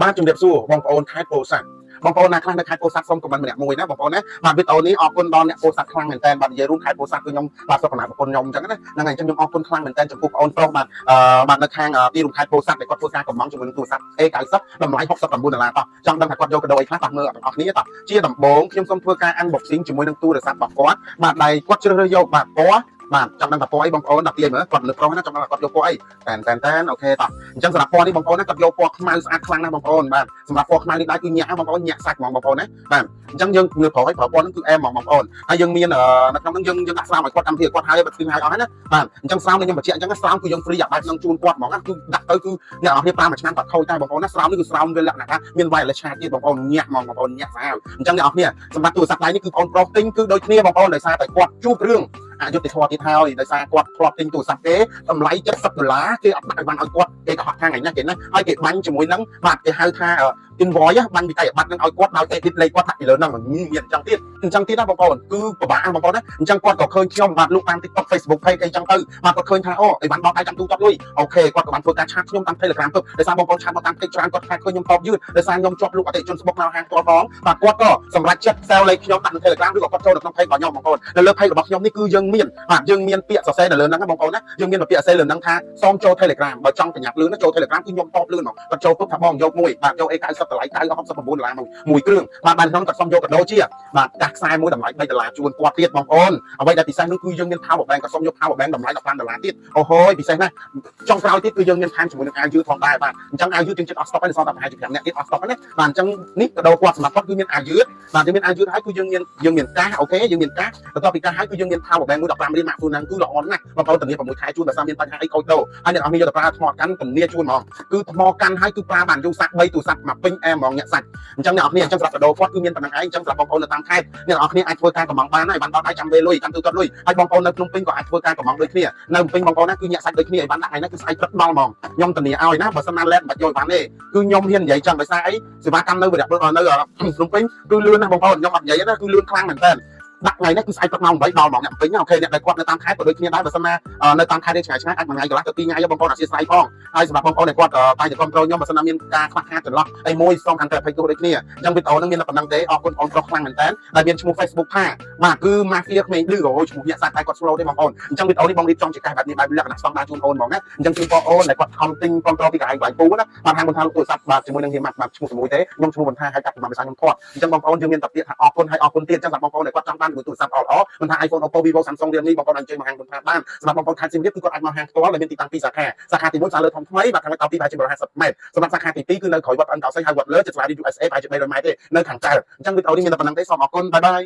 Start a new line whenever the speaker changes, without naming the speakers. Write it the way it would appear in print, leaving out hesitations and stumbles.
បាទជំរាបសួរបងប្អូនខេត្តពោធិ៍សាត់បងប្អូនណាខ្លះនៅខេត្តពោធិ៍សាត់សូមខមមិនម្នាក់មួយណាបងប្អូនណាបាទវីដេអូនេះអរគុណដល់អ្នកពោធិ៍សាត់ខ្លាំងមែនតើបាទនិយាយរួមខេត្តពោធិ៍សាត់គឺខ្ញុំបាទសុខណៈប្រពន្ធខ្ញុំអញ្ចឹងណាហ្នឹងហើយអញ្ចឹងខ្ញុំអរគុណខ្លាំងមែនតើចំពោះបងប្អូនប្រុសបាទបាទនៅខាងទីរួមខេត្តពោធិ៍សាត់ដែលគាត់ធ្វើការកំងជាមួយនឹងទូរស័ព្ទ A90 តម្លៃ$69តោះចង់ដឹងថាគាត់យកកាដូអីខ្លះតោះមើលបងប្អូនគ្នាតោះជាដំបូងខ្ញុំសូមធ្វើការ unboxing ជាមួយនឹងទូរស័ព្ទរបស់គាត់បាទដែលគាត់ជ្រើសរើសយកបាទពណ៌បាទចង់ដឹងថាពណ៌អីបងប្អូនដល់ទីមើលគាត់លើប្រុសណាចង់ដឹងថាគាត់យកពណ៌អីតែនអូខេតោះអញ្ចឹងសម្រាប់ពណ៌នេះបងប្អូនណាគាត់យកពណ៌ខ្មៅស្អាតខ្លាំងណាស់បងប្អូនបាទសម្រាប់ពណ៌ខ្មៅនេះដែរគឺញាក់បងប្អូនញាក់សាច់ហ្មងបងប្អូនណាបាទអញ្ចឹងយើងលើប្រុសឲ្យប្រើពណ៌ហ្នឹងគឺអែមហ្មងបងប្អូនហើយយើងមាននៅក្នុងហ្នឹងយើងដាក់ស្រាមឲ្យគាត់កម្មវិធីឲ្យគាត់ហើយបើគឺហើយអស់ហើយណាបាទអញ្ចឹងស្រាមនេះខ្ញុំបញ្ជាក់អញ្ចឹងស្រាមគឺយើង free អាបែបនឹងជូនគាត់ហ្មងណាគឺដាក់ទៅគឺអ្នកនរគ្នាប្រើមួយឆ្នាំគាត់ខូចតែបងប្អូនណាស្រាមនេះគឺស្រាមវាលក្ខណៈថាមាន wireless charge ទៀតបងប្អូនញាក់ហ្មងបងប្អូនញាក់ស្អាតអញ្ចឹងអ្នកនរគ្នាសម្រាប់ទូរស័ព្ទដៃនេះគឺបងប្រុសទិញគឺដូចគ្នាបងប្អូនដោយសារតែគាត់ជួបរឿងអយុត្តិធម៌ទៀតហើយដោយសារគាត់ធ្លាប់ទិញទូរស័ព្ទគេតម្លៃ$70គេអត់ដាក់ឲ្យបានឲ្យគាត់គេកុហកខាងហ្នឹងគេណាហើយគេបាញ់ជាមួយនឹងបាទគេហៅថា invoice បាញ់វិក័យប័ត្រនឹងឲ្យគាត់ដោយ edit លេខគាត់ដាក់ពីលើហ្នឹងមានអញ្ចឹងទៀតណាបងប្អូនគឺពិបាកបងប្អូនណាអញ្ចឹងគាត់ក៏ឃើញខ្ញុំបាទលោកតាម TikTok Facebook page អីចឹងទៅបាទគាត់ឃើញថាអូអីបានដល់ដៃចាំទូគាត់លុយអូខេគាត់ក៏បានធ្វើការឆាតខ្ញុំតាម Telegram ទៅដោយសារបងប្អូនឆាតមកតាម Telegram គាត់ខាតឃើញខ្ញុំតបយឺតដោយសារខ្ញុំជាប់លោកអតិថិជនស្បុកនៅហាងផ្ទាល់ផងបាទគាត់ក៏សម្រេចចិត្ត sell លេខខ្ញុំដាក់នៅ Telegram ឬក៏គាត់ចូលនៅក្នុង page របស់ខ្ញុំបងប្អូននៅលើ page របស់ខ្ញុំនេះគឺយើងមានបាទយើងមានពាក្យសរសេរនៅលើហ្នឹងបងប្អូនណាយើងមានពាក្យសរសេរលើហ្នឹងថាសូមចូល Telegram បើចង់ប្រញាប់លឿនចូល Telegram គឺខ្ញុំតបលឿនមកគាត់ចូលปุ๊បថាបងយកមួយបាទយក A90 តម្លៃ$969មួយគ្រឿងបាទបានខ្ញុំគាត់សុំយកកាដូជាបាទកាសខ្សែមួយតម្លៃ$3ជូនគាត់ទៀតបងប្អូនអ្វីដែលពិសេសនោះគឺយើងមាន power bank គាត់សុំយក power bank តម្លៃ$15ទៀតអូហូយពិសេសណាស់ចុងក្រោយទៀតគឺយើងមានថែមជាមួយនឹងអាវយឺតផងដែរបាទអញ្ចឹងអាវយឺតយើងចិត្តអត់ stock ទេសល់តែប្រហែលជា5នាក់ទៀតអត់ stock ណាបាទអញ្ចឹងនេះកាដូគាត់សម្រាប់គាត់គឺមានអាវយឺតបាទយើងមានអាវយឺតហើយគឺយើងមានកាសអូខេយើងមានកាសបន្ទាប់ពីកាសហើយគឺយើងមាន power bank មួយ15រៀលម៉ាក់ហ្វូហ្នឹងគឺល្អណាស់បងប្អូនធានា6ខែជូនដោយសារមានបញ្ហាអីខូចដូរហើយអ្នកនរគ្នាយកទៅប្រើថ្មកាន់ធានាជូនហ្មងគឺថ្មកាន់ហើយគឺប្រើបានយូរសាច់3ទូរស័ព្ទមកពេញអែមហ្មងអ្នកសាច់អញ្ចឹងអ្នកនរគ្នាអញ្ចឹងសម្រាប់កាដូគាត់គឺមានប៉ុណ្ណឹងឯងអញ្ចឹងសម្រាប់បងប្អូននៅតាមខេត្តអ្នកនរគ្នាអាចធ្វើការកំងបានហើយបានដល់ដៃចាំវេលុយចាំទូទាត់លុយហើយបងប្អូននៅភ្នំពេញក៏អាចធ្វើការកំងដូចគ្នានៅភ្នំពេញបងប្អូនណាគឺញាក់សាច់ដូចគ្នាឲ្យបានដាក់ឯណាគឺស្អែកព្រឹកដល់ហ្មងខ្ញុំធានាឲ្យណាបើសិនណាលែនបាច់យកបានទេគឺខ្ញុំហ៊ាននិយាយចឹងដោយសារអីសេវាកម្មនៅភ្នំពេញគឺលឿនណាស់បងប្អូនខ្ញុំអត់និយាយណាគឺលឿនខ្លាំងមែនតើដាក់ថ្ងៃនេះគឺស្អែកព្រឹកម៉ោង8ដល់ហ្មងអ្នកពេញអូខេអ្នកដែលគាត់នៅតាមខេត្តក៏ដូចគ្នាដែរបើសិនណានៅតាមខេត្តឆ្ងាយអាចមួយថ្ងៃកន្លះទៅ2ថ្ងៃបងប្អូនអធិស្ឋានផងហើយសម្រាប់បងប្អូនដែលគាត់តែគ្រប់គ្រងខ្ញុំបើសិនណាមានការខ្វះខាតចន្លោះអីមួយសូមកាន់តែភ័យទោសដូចគ្នាអញ្ចឹងវីដេអូនេះមានតែប៉ុណ្្នឹងទេអរគុណបងប្រុសខ្លាំងមែនតើដែលមានឈ្មោះ Facebook ថាបាទគឺ Mafia ក្មេងឌឺអូឈ្មោះអ្នកសាច់តែគាត់ slow ទេបងប្អូនអញ្ចឹងវីដេអូនេះបងរៀបចំជាកាសបែបនេះបែបលក្ខណៈស្តង់ដារជូនអូនហ្មងណាអញ្ចឹងជូនបងអូនដែលគាត់ខំទិញគ្រប់គ្រងពីកន្លែងបាយពូណាបានហាងបន្ថែមទូរស័ព្ទបាទជាមួយនឹងហ៊ីម៉ាត់បាទឈ្មោះជាមួយទេខ្ញុំឈ្មោះបន្ថែមឲ្យកាត់ពីភាសាខ្ញុំធាត់អញ្ចឹងបងប្អូនយើងមានតែពាក្យថាអរគុណហើយអរគុណទៀតអញ្ចឹងសម្រាប់បងប្អូនដែលគាត់ចង់បានទូរស័ព្ទល្អមិនថា iPhone Oppo Vivo Samsung Realme បងប្អូនអាចជួយមកហាងបន្ថែមបានសម្រាប់បងប្អូនខេត្តសៀមរាបគឺគាត់អាចមកហាងផ្ទាល់ដែលមានទីតាំង2សាខាទី1សាលើធំថ្មីបាទខាងលិចដល់ទីប្រហែលជា150ម៉ែត្រសម្រាប់សាខាទី2គឺនៅក្រោយវត្តអិនកោសីហើយវត្តលើចិត្តស្លាឌី USA ប្រហែលជា300ម៉ែត្រទេនៅខាងកើតអញ្ចឹងវីដេអូនេះមានតែប៉ុណ្្នឹងទេសូមអរគុណបាយបាយ